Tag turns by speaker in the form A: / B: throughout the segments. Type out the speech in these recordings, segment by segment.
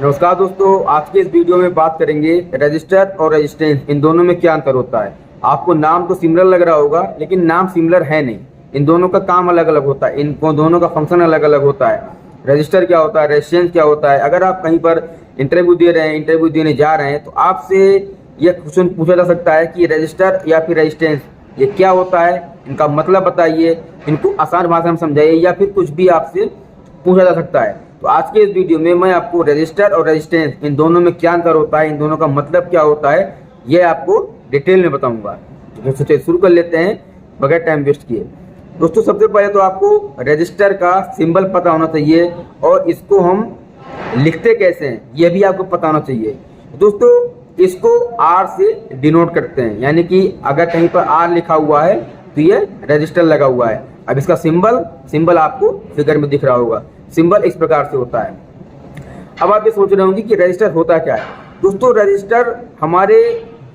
A: नमस्कार दोस्तों, आज के इस वीडियो में बात करेंगे रजिस्टर और रेजिस्टेंस, इन दोनों में क्या अंतर होता है। आपको नाम तो सिमिलर लग रहा होगा, लेकिन नाम सिमिलर है नहीं। इन दोनों का काम अलग अलग होता है, इन दोनों का फंक्शन अलग अलग होता है। रजिस्टर क्या होता है, रेजिस्टेंस क्या होता है। अगर आप कहीं पर इंटरव्यू दे रहे हैं, इंटरव्यू देने जा रहे हैं, तो आपसे यह क्वेश्चन पूछा जा सकता है कि रजिस्टर या फिर रेजिस्टेंस ये क्या होता है, इनका मतलब बताइए, इनको आसान भाषा में समझाइए, या फिर कुछ भी आपसे पूछा जा सकता है। तो आज के इस वीडियो में मैं आपको रजिस्टर और रेजिस्टेंस इन दोनों में क्या अंतर होता है, इन दोनों का मतलब क्या होता है, ये आपको डिटेल में बताऊंगा। तो सोचिए शुरू कर लेते हैं बगैर टाइम वेस्ट किए। दोस्तों, सबसे पहले तो आपको रजिस्टर का सिंबल पता होना चाहिए और इसको हम लिखते कैसे हैं यह भी आपको पता होना चाहिए। दोस्तों, इसको आर से डिनोट करते हैं, यानी कि अगर कहीं पर आर लिखा हुआ है तो ये रजिस्टर लगा हुआ है। अब इसका सिंबल आपको फिगर में दिख रहा होगा। सिंबल इस प्रकार से होता है। अब आप ये सोच रहे होंगे कि रजिस्टर होता क्या है। दोस्तों, रजिस्टर हमारे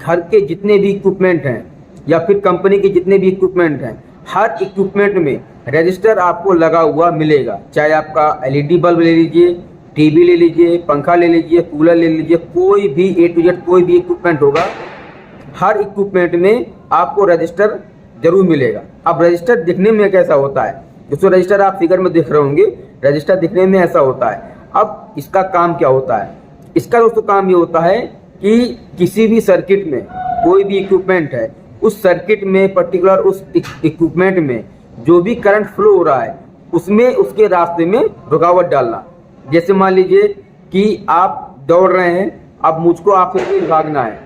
A: घर के जितने भी इक्विपमेंट हैं या फिर कंपनी के जितने भी इक्विपमेंट हैं, हर इक्विपमेंट में रजिस्टर आपको लगा हुआ मिलेगा। चाहे आपका एलईडी बल्ब ले लीजिए, टीवी ले लीजिए, पंखा ले लीजिए, कूलर ले लीजिए, कोई भी ए टू जेड कोई भी इक्विपमेंट होगा, हर इक्विपमेंट में आपको रजिस्टर जरूर मिलेगा। अब रजिस्टर दिखने में कैसा होता है, दोस्तों रजिस्टर आप फिगर में देख रहे होंगे, रजिस्टर दिखने में ऐसा होता है। अब इसका काम क्या होता है, इसका दोस्तों काम ये होता है कि किसी भी सर्किट में कोई भी इक्विपमेंट है, उस सर्किट में पर्टिकुलर उस इक्विपमेंट में जो भी करंट फ्लो हो रहा है उसमें उसके रास्ते में रुकावट डालना। जैसे मान लीजिए कि आप दौड़ रहे हैं, अब मुझको आपसे तेज भागना है,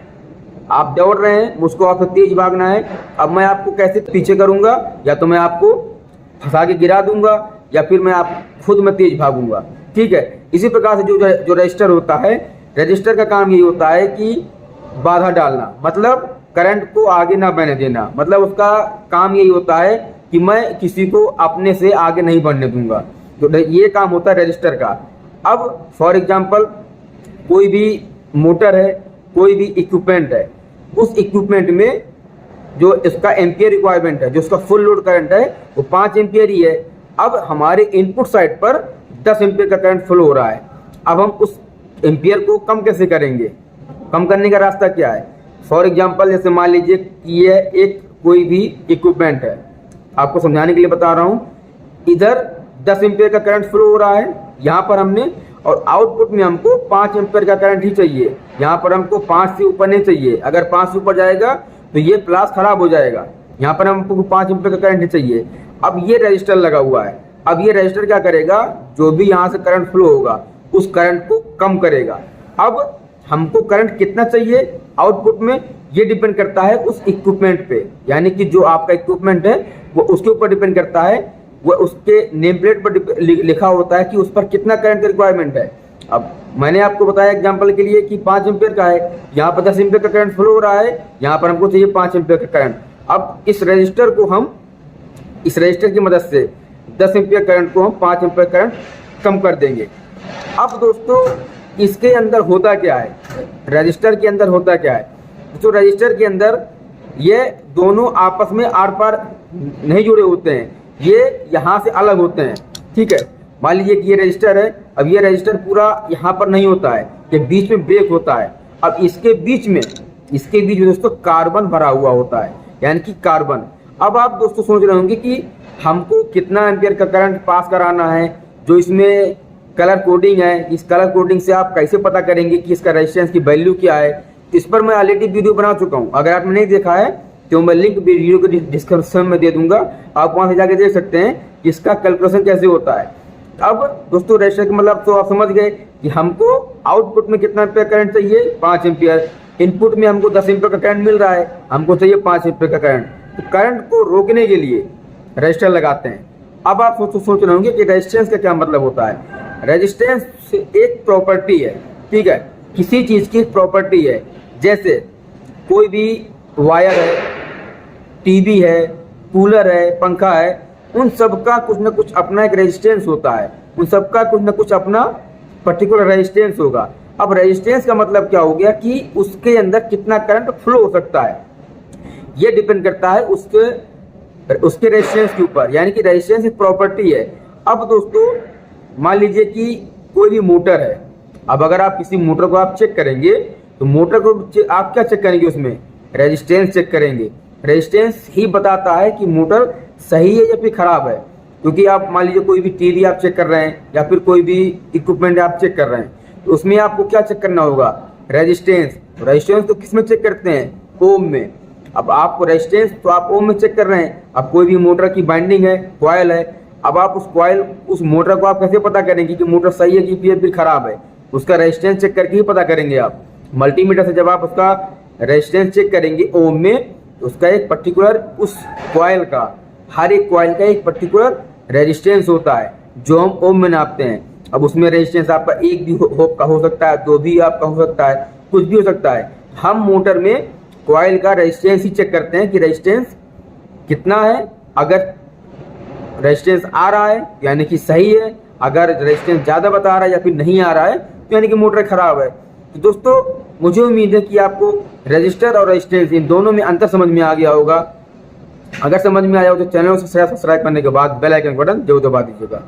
A: आप दौड़ रहे हैं, मुझको आपसे तेज भागना है। अब मैं आपको कैसे पीछे करूंगा, या तो मैं आपको फंसा के गिरा दूंगा या फिर मैं आप खुद में तेज भागूंगा। ठीक है, इसी प्रकार से जो रजिस्टर होता है, रजिस्टर का काम यही होता है कि बाधा डालना, मतलब करंट को आगे ना बहने देना। मतलब उसका काम यही होता है कि मैं किसी को अपने से आगे नहीं बढ़ने दूंगा। तो ये काम होता है रजिस्टर का। अब फॉर एग्जांपल कोई भी मोटर है, कोई भी इक्विपमेंट है, उस इक्विपमेंट में जो इसका एम्पियर रिक्वायरमेंट है, जो उसका फुल लोड करंट है वो 5 एम्पियर ही है। अब हमारे इनपुट साइड पर 10 एम्पियर का करंट फ्लो हो रहा है। अब हम उस एम्पियर को कम कैसे करेंगे, कम करने का रास्ता क्या है। फॉर एग्जांपल जैसे मान लीजिए कि ये एक कोई भी इक्विपमेंट है, आपको समझाने के लिए बता रहा हूँ। इधर 10 एम्पियर का करंट फ्लो हो रहा है यहाँ पर हमने, और आउटपुट में हमको 5 एम्पियर का करंट ही चाहिए। यहाँ पर हमको 5 से ऊपर नहीं चाहिए। अगर 5 से ऊपर जाएगा तो ये प्लस खराब हो जाएगा। यहाँ पर हमको 5 एम्पियर का करंट ही चाहिए। अब ये रजिस्टर लगा हुआ है। अब ये रजिस्टर क्या करेगा, जो भी यहाँ से करंट फ्लो होगा उस करंट को कम करेगा। अब हमको करंट कितना चाहिए आउटपुट में, ये डिपेंड करता है उस इक्विपमेंट पे, यानी कि जो आपका इक्विपमेंट है वो उसके ऊपर डिपेंड करता है। वो उसके नेम प्लेट पर लिखा होता है कि उस पर कितना करंट का रिक्वायरमेंट है। अब मैंने आपको बताया एग्जांपल के लिए कि 5 एम्पियर का है, यहाँ पर 10 एम्पियर का करंट फ्लो हो रहा है, यहाँ पर हमको चाहिए 5 एम्पियर का करंट। अब इस रजिस्टर को हम, इस रजिस्टर की मदद से 10 एम्पियर करंट को हम 5 एम्पियर करंट कम कर देंगे। अब दोस्तों, इसके अंदर होता क्या है, रजिस्टर के अंदर होता क्या है। तो रजिस्टर के अंदर ये दोनों आपस में आर पार नहीं जुड़े होते हैं, ये यहाँ से अलग होते हैं। ठीक है, मान लीजिए कि ये रजिस्टर है। अब ये रजिस्टर पूरा यहाँ पर नहीं होता है, ये बीच में ब्रेक होता है। अब इसके बीच में दोस्तों कार्बन भरा हुआ होता है, यानी कि कार्बन। अब आप दोस्तों सोच रहे होंगे कि हमको कितना एम्पियर का करंट पास कराना है। जो इसमें कलर कोडिंग है, इस कलर कोडिंग से आप कैसे पता करेंगे कि इसका रेजिस्टेंस की वैल्यू क्या है। इस पर मैं ऑलरेडी वीडियो बना चुका हूँ, अगर आपने नहीं देखा है तो मैं लिंक वीडियो के डिस्क्रिप्शन में दे दूंगा, आप वहां से जाके देख सकते हैं कि इसका कैलकुलेशन कैसे होता है। अब दोस्तों, रजिस्टर का मतलब तो आप समझ गए कि हमको आउटपुट में कितना एम्पियर करंट चाहिए, 5 एम्पियर। इनपुट में हमको 10 एम्पियर का करंट मिल रहा है, हमको चाहिए 5 एम्पियर का करंट। तो करंट को रोकने के लिए रजिस्टर लगाते हैं। अब आप सोच रहे होंगे कि रेजिस्टेंस का क्या मतलब होता है। रेजिस्टेंस एक प्रॉपर्टी है, ठीक है, किसी चीज की प्रॉपर्टी है। जैसे कोई भी वायर है, टीवी है, कूलर है, पंखा है, उन सब का कुछ ना कुछ अपना एक रेजिस्टेंस होता है, उन सब का कुछ ना कुछ अपना पर्टिकुलर रेजिस्टेंस होगा। अब रेजिस्टेंस का मतलब क्या हो गया कि उसके अंदर कितना करंट फ्लो हो सकता है, ये डिपेंड करता है उसके रेजिस्टेंस के ऊपर, यानी कि रेजिस्टेंस एक प्रॉपर्टी है। अब दोस्तों मान लीजिए कि कोई भी मोटर है, अब अगर आप किसी मोटर को आप चेक करेंगे तो मोटर को आप क्या चेक करेंगे, उसमें रेजिस्टेंस चेक करेंगे। रेजिस्टेंस ही बताता है कि मोटर सही है या फिर खराब है। क्योंकि आप मान लीजिए कोई भी टीवी आप चेक कर रहे हैं या फिर कोई भी इक्विपमेंट आप चेक कर रहे हैं, तो उसमें आपको क्या चेक करना होगा, रेजिस्टेंस। रेजिस्टेंस तो किस में चेक करते हैं, ओम में। अब आपको रेजिस्टेंस तो आप ओम में चेक कर रहे हैं। अब कोई भी मोटर की बाइंडिंग है, कॉयल है, अब आप उस मोटर को आप कैसे पता करेंगे कि मोटर सही है कि फिर खराब है, उसका रेजिस्टेंस चेक करके ही पता करेंगे आप। मल्टीमीटर से जब आप उसका रेजिस्टेंस चेक करेंगे ओम में, उसका एक पर्टिकुलर उस कॉयल का, हर एक कॉयल का एक पर्टिकुलर रेजिस्टेंस होता है जो हम ओम में नापते हैं। अब उसमें रेजिस्टेंस आपका एक भी का हो सकता है, दो भी आपका हो सकता है, कुछ भी हो सकता है। हम मोटर में कॉयल का रेजिस्टेंस ही चेक करते हैं कि रेजिस्टेंस कितना है। अगर रेजिस्टेंस आ रहा है यानी कि सही है, अगर रेजिस्टेंस ज़्यादा बता रहा है या फिर नहीं आ रहा है तो यानी कि मोटर खराब है। तो दोस्तों मुझे उम्मीद है कि आपको रजिस्टर और रेजिस्टेंस इन दोनों में अंतर समझ में आ गया होगा। अगर समझ में आया हो तो चैनल को सब्सक्राइब करने के बाद बेल आइकन बटन जरूर दबा दीजिएगा।